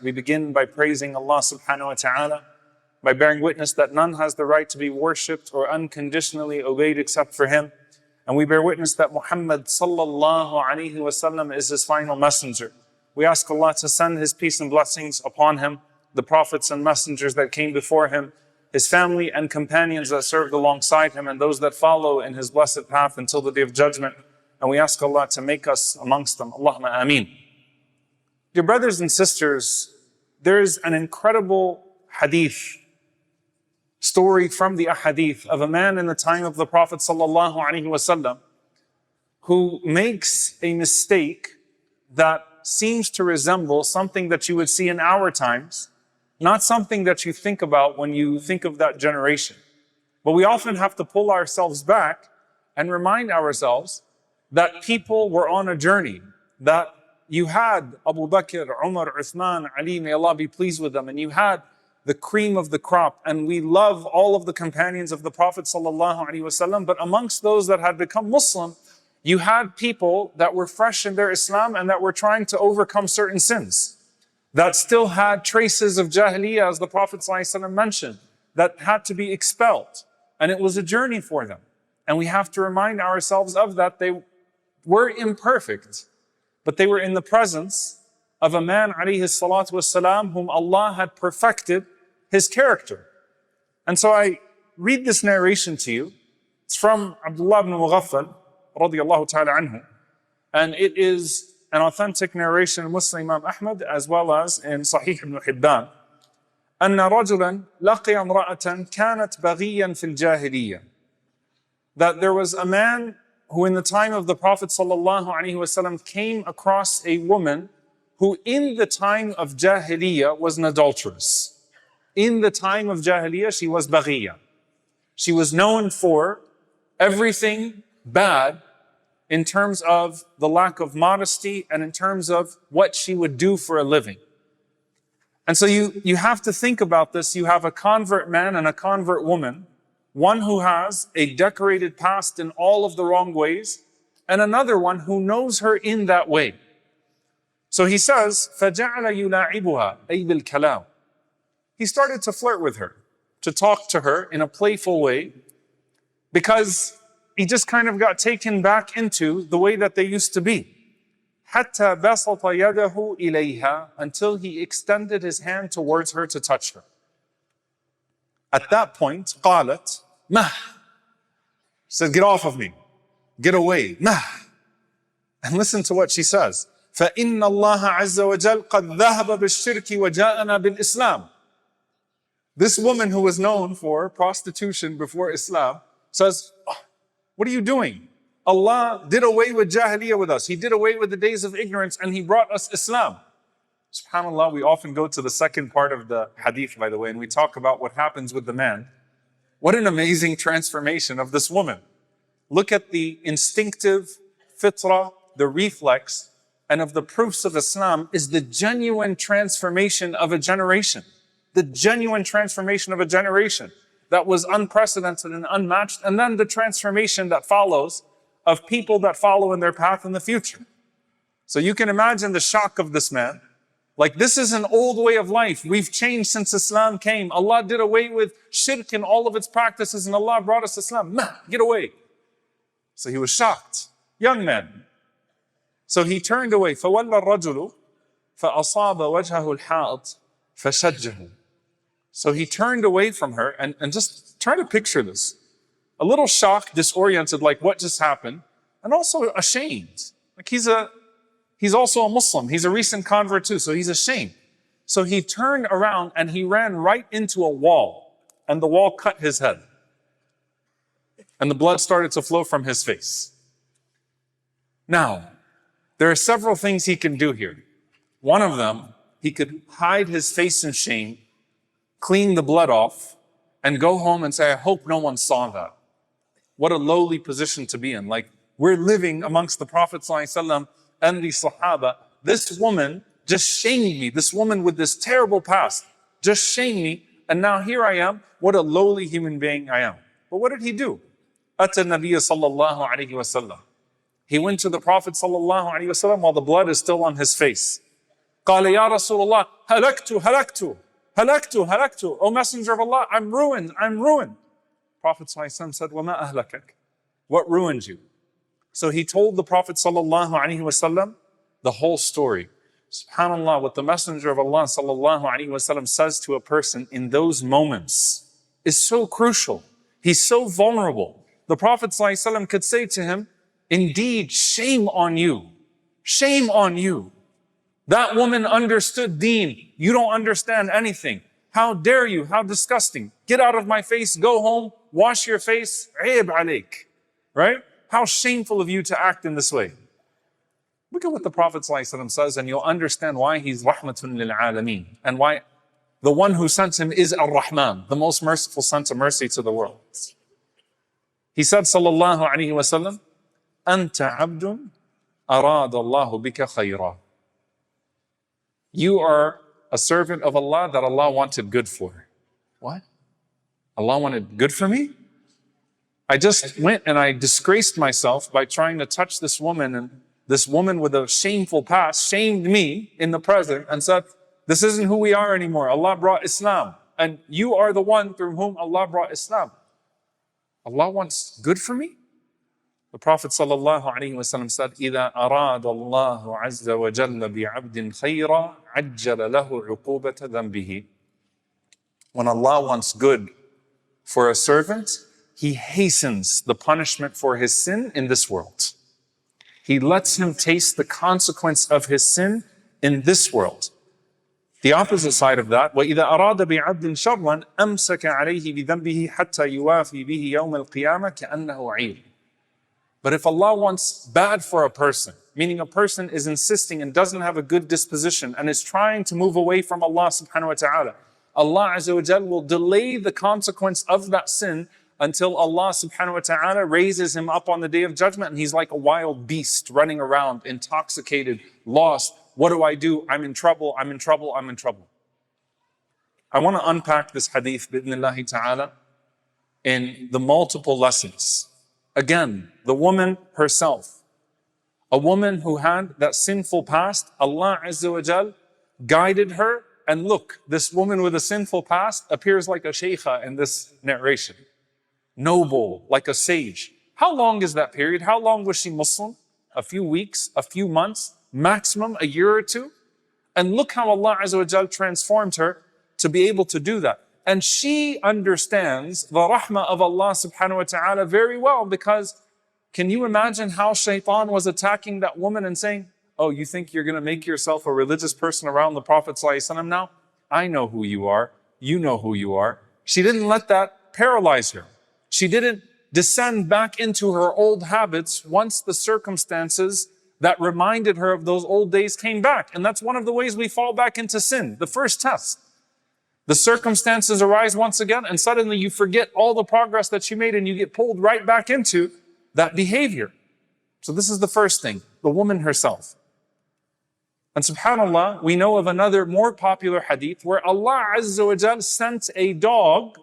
we begin by praising Allah subhanahu wa ta'ala, by bearing witness that none has the right to be worshipped or unconditionally obeyed except for Him. And we bear witness that Muhammad sallallahu alaihi wasallam is His final messenger. We ask Allah to send His peace and blessings upon Him, the prophets and messengers that came before Him, His family and companions that served alongside Him, and those that follow in His blessed path until the Day of Judgment. And we ask Allah to make us amongst them. Allahumma ameen. Dear brothers and sisters, there is an incredible hadith, story from the ahadith of a man in the time of the Prophet sallallahu alaihi wasallam who makes a mistake that seems to resemble something that you would see in our times, not something that you think about when you think of that generation. But we often have to pull ourselves back and remind ourselves that people were on a journey, that you had Abu Bakr, Umar, Uthman, Ali, may Allah be pleased with them, and you had the cream of the crop, and we love all of the companions of the Prophet sallallahu alaihi wasallam. But amongst those that had become Muslim, you had people that were fresh in their Islam and that were trying to overcome certain sins, that still had traces of Jahiliyyah, as the Prophet sallallahu alaihi wasallam mentioned, that had to be expelled. And it was a journey for them. And we have to remind ourselves of that. They were imperfect, but they were in the presence of a man, alayhi salatu wasalam, whom Allah had perfected his character. And so I read this narration to you. It's from Abdullah ibn Mughaffal, radiyallahu ta'ala anhu. And it is an authentic narration in Muslim Imam Ahmad, as well as in Sahih ibn Hibban. أن رجلا لقي امرأة كانت بغيا في الجاهلية. That there was a man who in the time of the Prophet sallallahu alaihi wasallam came across a woman who in the time of Jahiliyyah was an adulteress. In the time of Jahiliyyah, she was baghiya. She was known for everything bad in terms of the lack of modesty and in terms of what she would do for a living. And so you have to think about this. You have a convert man and a convert woman, one who has a decorated past in all of the wrong ways, and another one who knows her in that way. So he says, فَجَعَلَ يُلَاعِبُهَا أَيْ بِالْكَلَامِ. He started to flirt with her, to talk to her in a playful way, because he just kind of got taken back into the way that they used to be. حَتَّى بَسَطَ يَدَهُ إِلَيْهَا, until he extended his hand towards her to touch her. At that point, قالت مَهْ. She said, get off of me. Get away. مَهْ. And listen to what she says. فَإِنَّ اللَّهَ عَزَّ وَجَلْ قَدْ ذَهَبَ بِالشِّرْكِ وَجَاءَنَا بِالْإِسْلَامِ. This woman who was known for prostitution before Islam says, oh, what are you doing? Allah did away with Jahiliyyah with us. He did away with the days of ignorance and He brought us Islam. SubhanAllah, we often go to the second part of the hadith, by the way, and we talk about what happens with the man. What an amazing transformation of this woman. Look at the instinctive fitrah, the reflex, and of the proofs of Islam is the genuine transformation of a generation. The genuine transformation of a generation that was unprecedented and unmatched. And then the transformation that follows of people that follow in their path in the future. So you can imagine the shock of this man. Like, this is an old way of life. We've changed since Islam came. Allah did away with shirk and all of its practices, and Allah brought us Islam. Get away. So he was shocked. Young man. So he turned away. فَوَلَّ الرَّجُلُ فَأَصَابَ وَجْهَهُ الْحَائِطِ فَشَجَّهُ. So he turned away from her, and just try to picture this. A little shocked, disoriented, like what just happened, and also ashamed. Like he's also a Muslim. He's a recent convert too, so he's ashamed. So he turned around and he ran right into a wall, and the wall cut his head. And the blood started to flow from his face. Now, there are several things he can do here. One of them, he could hide his face in shame, clean the blood off, and go home and say, I hope no one saw that. What a lowly position to be in. Like, we're living amongst the Prophet ﷺ and the Sahaba. This woman just shamed me. This woman with this terrible past just shamed me. And now here I am. What a lowly human being I am. But what did he do? Ata Nabiya sallallahu alayhi wasallam. He went to the Prophet sallallahu alayhi wasallam while the blood is still on his face. قال يا رسول الله هلكت. O Messenger of Allah, I'm ruined. Prophet ﷺ said, وَمَا أَهْلَكَكَ? What ruined you? So he told the Prophet ﷺ the whole story. SubhanAllah, what the Messenger of Allah ﷺ says to a person in those moments is so crucial. He's so vulnerable. The Prophet ﷺ could say to him, indeed, shame on you. Shame on you. That woman understood deen. You don't understand anything. How dare you? How disgusting. Get out of my face. Go home. Wash your face. Aib alayk. Right? How shameful of you to act in this way. Look at what the Prophet ﷺ says, and you'll understand why he's rahmatun lil alameen, and why the one who sent him is Ar-Rahman, the most merciful, sent a mercy to the world. He said, sallallahu alayhi wa sallam, Anta abdun arada Allahu bika khayra. You are a servant of Allah that Allah wanted good for. What? Allah wanted good for me? I just went and I disgraced myself by trying to touch this woman, and this woman with a shameful past shamed me in the present and said, this isn't who we are anymore. Allah brought Islam, and you are the one through whom Allah brought Islam. Allah wants good for me? The Prophet ﷺ said, إِذَا أَرَادَ اللَّهُ عَزَّ وَجَلَّ بِعَبْدٍ خَيْرًا عَجَّلَ لَهُ عُقُوبَةَ ذَنْبِهِ. When Allah wants good for a servant, He hastens the punishment for his sin in this world. He lets him taste the consequence of his sin in this world. The opposite side of that, وَإِذَا أَرَادَ بِعَبْدٍ شَرًّا أَمْسَكَ عَلَيْهِ بِذَنْبِهِ حَتَّى يُوَافِي بِهِ يَوْمَ الْقِيَامَةِ كَأَنَّهُ عِيلٌ. But if Allah wants bad for a person, meaning a person is insisting and doesn't have a good disposition and is trying to move away from Allah subhanahu wa ta'ala, Allah Azza wa Jal will delay the consequence of that sin until Allah subhanahu wa ta'ala raises him up on the day of judgment, and he's like a wild beast running around, intoxicated, lost. What do? I'm in trouble. I want to unpack this hadith bi'idhnillahi ta'ala in the multiple lessons. Again, the woman herself, a woman who had that sinful past, Allah Azza wa Jal guided her, and look, this woman with a sinful past appears like a shaykha in this narration. Noble, like a sage. How long is that period? How long was she Muslim? A few weeks, a few months, maximum a year or two? And look how Allah Azza wa Jal transformed her to be able to do that. And she understands the rahmah of Allah subhanahu wa ta'ala very well, because can you imagine how shaitan was attacking that woman and saying, oh, you think you're going to make yourself a religious person around the Prophet ﷺ now? I know who you are. You know who you are. She didn't let that paralyze her. She didn't descend back into her old habits once the circumstances that reminded her of those old days came back. And that's one of the ways we fall back into sin, the first test. The circumstances arise once again, and suddenly you forget all the progress that you made and you get pulled right back into that behavior. So this is the first thing, the woman herself. And subhanAllah, we know of another more popular hadith where Allah Azza wa Jal sent a dog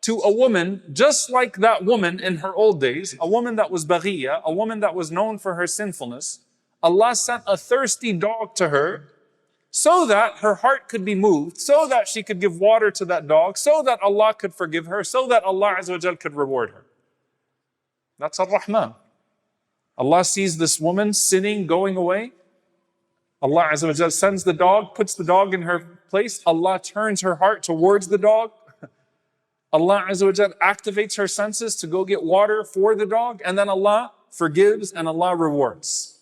to a woman just like that woman in her old days, a woman that was baghiyya, a woman that was known for her sinfulness. Allah sent a thirsty dog to her so that her heart could be moved, so that she could give water to that dog, so that Allah could forgive her, so that Allah Azza wa Jal could reward her. That's Ar-Rahman. Allah sees this woman sinning, going away. Allah Azza wa Jal sends the dog, puts the dog in her place. Allah turns her heart towards the dog. Allah Azza wa Jal activates her senses to go get water for the dog, and then Allah forgives and Allah rewards.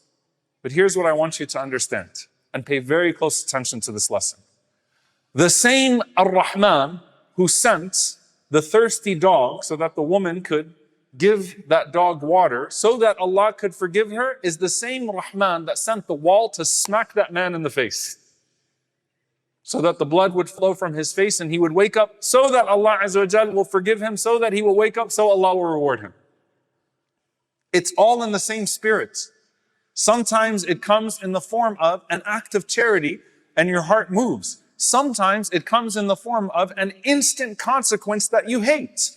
But here's what I want you to understand, and pay very close attention to this lesson. The same Ar-Rahman who sent the thirsty dog so that the woman could give that dog water, so that Allah could forgive her, is the same Rahman that sent the wall to smack that man in the face, so that the blood would flow from his face and he would wake up, so that Allah Azza wa Jal will forgive him, so that he will wake up, so Allah will reward him. It's all in the same spirit. Sometimes it comes in the form of an act of charity and your heart moves. Sometimes it comes in the form of an instant consequence that you hate.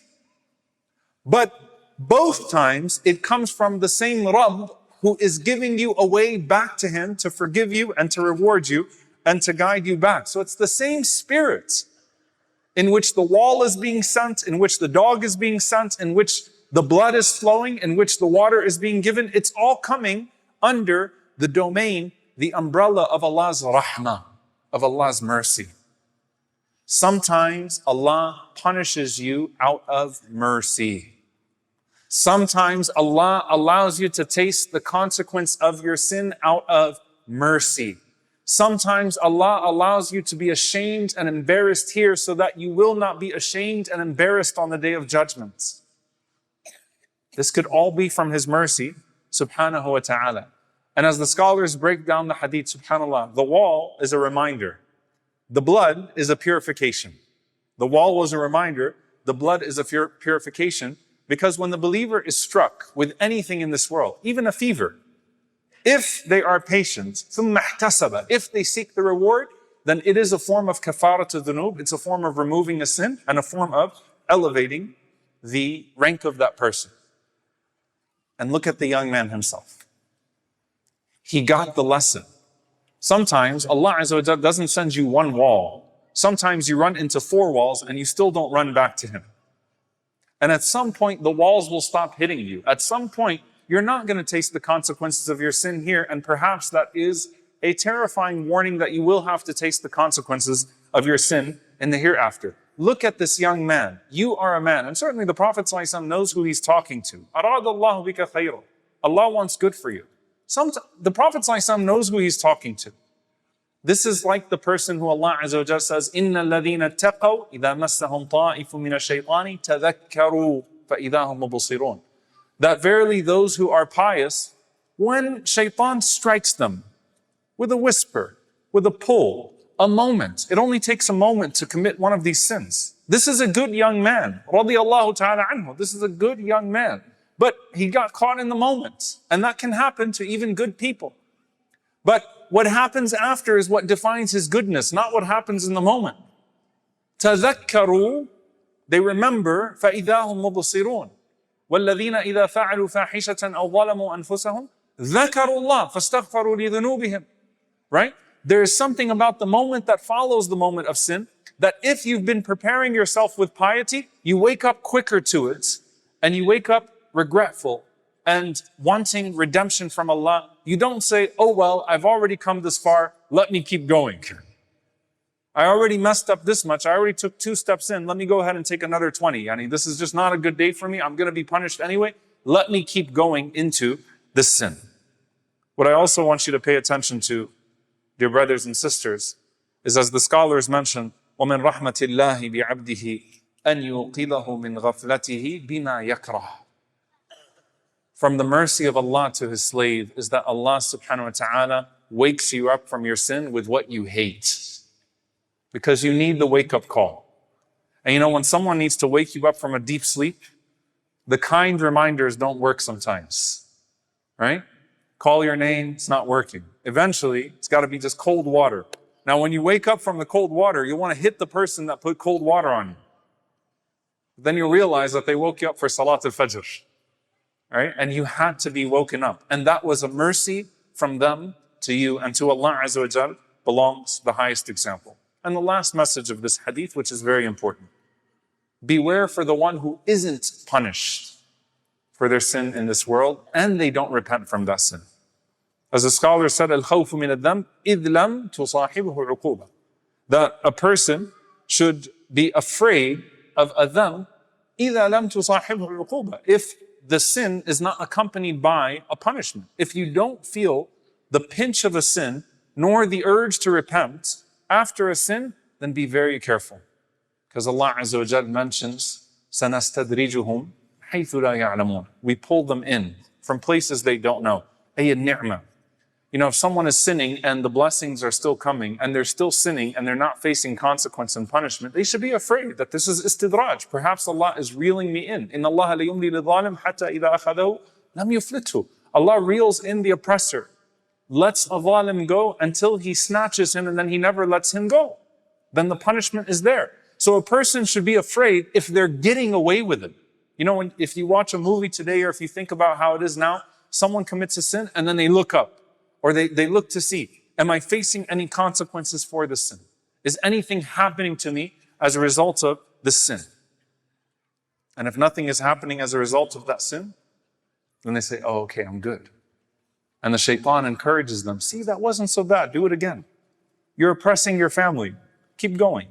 But both times it comes from the same Rabb who is giving you a way back to Him to forgive you and to reward you. and to guide you back. So it's the same spirit in which the wall is being sent, in which the dog is being sent, in which the blood is flowing, in which the water is being given. It's all coming under the domain, the umbrella of Allah's rahmah, of Allah's mercy. Sometimes Allah punishes you out of mercy. Sometimes Allah allows you to taste the consequence of your sin out of mercy. Sometimes Allah allows you to be ashamed and embarrassed here so that you will not be ashamed and embarrassed on the day of judgment. This could all be from His mercy, subhanahu wa ta'ala. And as the scholars break down the hadith, subhanAllah, the wall is a reminder. The blood is a purification. The wall was a reminder. The blood is a purification, because when the believer is struck with anything in this world, even a fever, if they are patient, ثُمَّ احْتَسَبَ, if they seek the reward, then it is a form of kafarat dhunub. It's a form of removing a sin and a form of elevating the rank of that person. And look at the young man himself. He got the lesson. Sometimes Allah Azza wa Jalla doesn't send you one wall. Sometimes you run into 4 walls and you still don't run back to Him. And at some point, the walls will stop hitting you. At some point, you're not going to taste the consequences of your sin here, and perhaps that is a terrifying warning that you will have to taste the consequences of your sin in the hereafter. Look at this young man. You are a man, and certainly the Prophet ﷺ knows who he's talking to. أَرَادَ اللَّهُ بِكَ خَيْرًا. Allah wants good for you. The Prophet ﷺ knows who he's talking to. This is like the person who Allah Azza wa Jalla says, إِنَّ الَّذِينَ اتَّقَوْا إِذَا مَسَّهُمْ طَائِفٌ مِّنَ الشَّيْطَانِ تَذَكَّرُوا فَإِذَا هُمْ مُبْصِرُونَ. That verily those who are pious, when shaitan strikes them with a whisper, with a pull, a moment, it only takes a moment to commit one of these sins. This is a good young man, radiyallahu ta'ala anhu. This is a good young man. But he got caught in the moment. And that can happen to even good people. But what happens after is what defines his goodness, not what happens in the moment. تَذَكَّرُوا, they remember, فَإِذَا هُمْ مُبْصِرُونَ. وَالَّذِينَ إِذَا فَعَلُوا فَاحِشَةً أَوْ ظَلَمُوا أَنفُسَهُمْ ذَكَرُوا اللَّهَ فَاسْتَغْفَرُوا لِذُنُوبِهِمْ. Right? There is something about the moment that follows the moment of sin, that if you've been preparing yourself with piety, you wake up quicker to it, and you wake up regretful and wanting redemption from Allah. You don't say, oh well, I've already come this far, let me keep going. I already messed up this much, I already took 2 steps in, let me go ahead and take another 20. Yani, this is just not a good day for me, I'm going to be punished anyway, let me keep going into this sin. What I also want you to pay attention to, dear brothers and sisters, is as the scholars mention, وَمِن رَحْمَةِ اللَّهِ بِعَبْدِهِ أَن يُوقِظَهُ مِنْ غَفْلَتِهِ بِمَا يَكْرَهُ. From the mercy of Allah to His slave is that Allah subhanahu wa ta'ala wakes you up from your sin with what you hate. Because you need the wake-up call. And you know, when someone needs to wake you up from a deep sleep, the kind reminders don't work sometimes. Right? Call your name, it's not working. Eventually, it's got to be just cold water. Now, when you wake up from the cold water, you want to hit the person that put cold water on you. Then you realize that they woke you up for Salat al-Fajr. Right? And you had to be woken up. And that was a mercy from them to you, and to Allah Azza wa Jal belongs the highest example. And the last message of this hadith, which is very important. Beware for the one who isn't punished for their sin in this world, and they don't repent from that sin. As the scholar said, الْخَوْفُ مِنَ الذَّنْبِ إِذْ لَمْ تُصَاحِبْهُ عُقُوبَةٌ. That a person should be afraid of a dhanb إِذَا لَمْ تُصَاحِبْهُ عُقُوبَةٌ. If the sin is not accompanied by a punishment. If you don't feel the pinch of a sin, nor the urge to repent after a sin, then be very careful. Because Allah Azza wa Jal mentions, سَنَسْتَدْرِجُهُمْ حَيْثُ لَا يَعْلَمُونَ. We pull them in from places they don't know. أي النعمة. You know, if someone is sinning and the blessings are still coming and they're still sinning and they're not facing consequence and punishment, they should be afraid that this is istidraj. Perhaps Allah is reeling me in. إِنَّ اللَّهَ لَيُمْلِي لِلظَّالِمِ حَتَّى إِذَا أَخَذَهُ لَمْ يُفْلِتْهُ. Allah reels in the oppressor, lets a zalim go until He snatches him, and then He never lets him go. Then the punishment is there. So a person should be afraid if they're getting away with it. You know, if you watch a movie today, or if you think about how it is now, someone commits a sin and then they look up, or they look to see. Am I facing any consequences for the sin? Is anything happening to me as a result of the sin? And if nothing is happening as a result of that sin, then they say, oh, okay, I'm good. And the shaitan encourages them, see, that wasn't so bad, do it again. You're oppressing your family, keep going.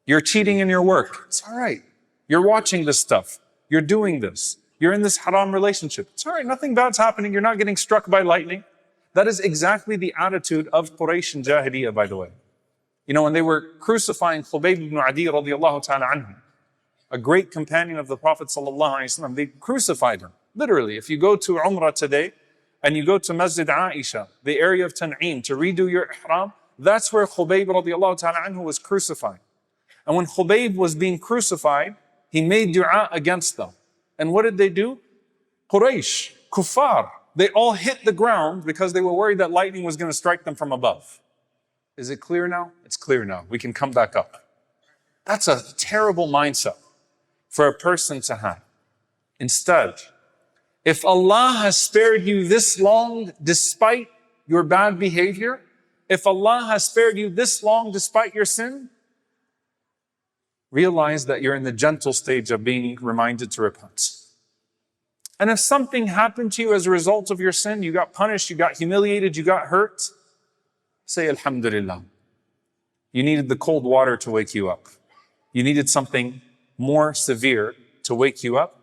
You're cheating in your work, it's all right. You're watching this stuff, you're doing this. You're in this haram relationship, it's all right, nothing bad's happening, you're not getting struck by lightning. That is exactly the attitude of Quraysh in Jahiliyyah, by the way. You know, when they were crucifying Khubayb ibn Adi radiallahu ta'ala anhu, a great companion of the Prophet sallallahu alaihi wasallam, they crucified him. Literally, if you go to Umrah today, and you go to Masjid Aisha, the area of Tan'im, to redo your ihram, that's where Khubayb radiallahu ta'ala anhu was crucified. And when Khubayb was being crucified, he made dua against them. And what did they do? Quraysh, kuffar, they all hit the ground because they were worried that lightning was going to strike them from above. Is it clear now? It's clear now. We can come back up. That's a terrible mindset for a person to have. Instead, if Allah has spared you this long despite your bad behavior, if Allah has spared you this long despite your sin, realize that you're in the gentle stage of being reminded to repent. And if something happened to you as a result of your sin, you got punished, you got humiliated, you got hurt, say Alhamdulillah. You needed the cold water to wake you up. You needed something more severe to wake you up.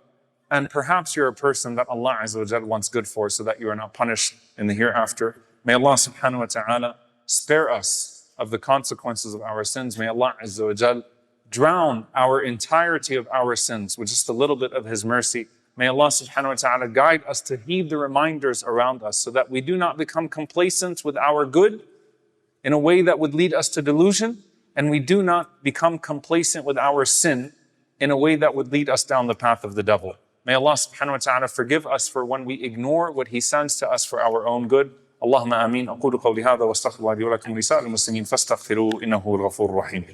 And perhaps you're a person that Allah Azza wa Jal wants good for, so that you are not punished in the hereafter. May Allah subhanahu wa ta'ala spare us of the consequences of our sins. May Allah Azza wa Jal drown our entirety of our sins with just a little bit of His mercy. May Allah subhanahu wa ta'ala guide us to heed the reminders around us, so that we do not become complacent with our good in a way that would lead us to delusion, and we do not become complacent with our sin in a way that would lead us down the path of the devil. May Allah subhanahu wa ta'ala forgive us for when we ignore what He sends to us for our own good. Allahumma ameen. أقول قولي هذا واستغفر الله لي ولكم ولسائر المسلمين فاستغفروه إنه هو الغفور الرحيم.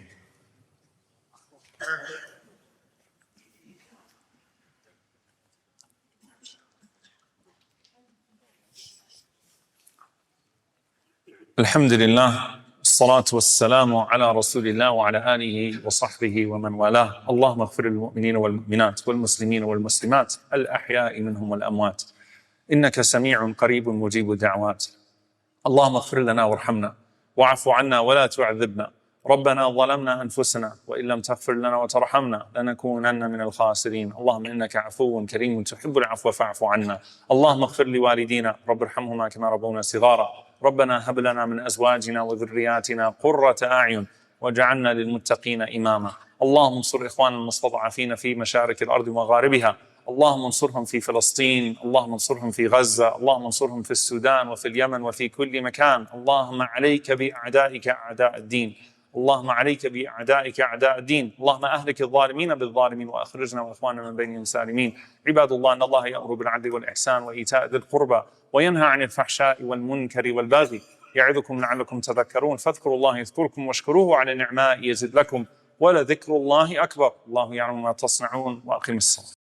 الحمد لله الصلاة والسلام على رسول الله وعلى آله وصحبه ومن والاه. اللهم اغفر للمؤمنين والمؤمنات والمسلمين والمسلمات الأحياء منهم والأموات إنك سميع قريب مجيب الدعوات. اللهم اغفر لنا وارحمنا واعف عنا ولا تعذبنا. ربنا ظلمنا أنفسنا وإن لم تغفر لنا وترحمنا لنكونن من الخاسرين. اللهم إنك عفو كريم تحب العفو فاعف عنا. اللهم اغفر لوالدينا رب ارحمهما كما ربونا صغارا. ربنا هب لنا من أزواجنا وذرياتنا قرة أعين واجعلنا للمتقين إماما. اللهم انصر إخواننا المستضعفين في مشارق الأرض ومغاربها. اللهم انصرهم في فلسطين، اللهم انصرهم في غزة، اللهم انصرهم في السودان وفي اليمن وفي كل مكان. اللهم عليك بأعدائك أعداء الدين. اللهم عليك بأعدائك أعداء الدين. اللهم أهلك الظالمين بالظالمين وأخرجنا وإخواننا من بينهم سالمين. عباد الله، إن الله يأمر بالعدل والإحسان وإيتاء ذي القربى وينهى عن الفحشاء والمنكر والبغي يعظكم لعلكم تذكرون. فاذكروا الله يذكركم واشكروه على النعماء يزد لكم ولذكر الله أكبر. الله يعلم ما تصنعون. وأقم الصلاة.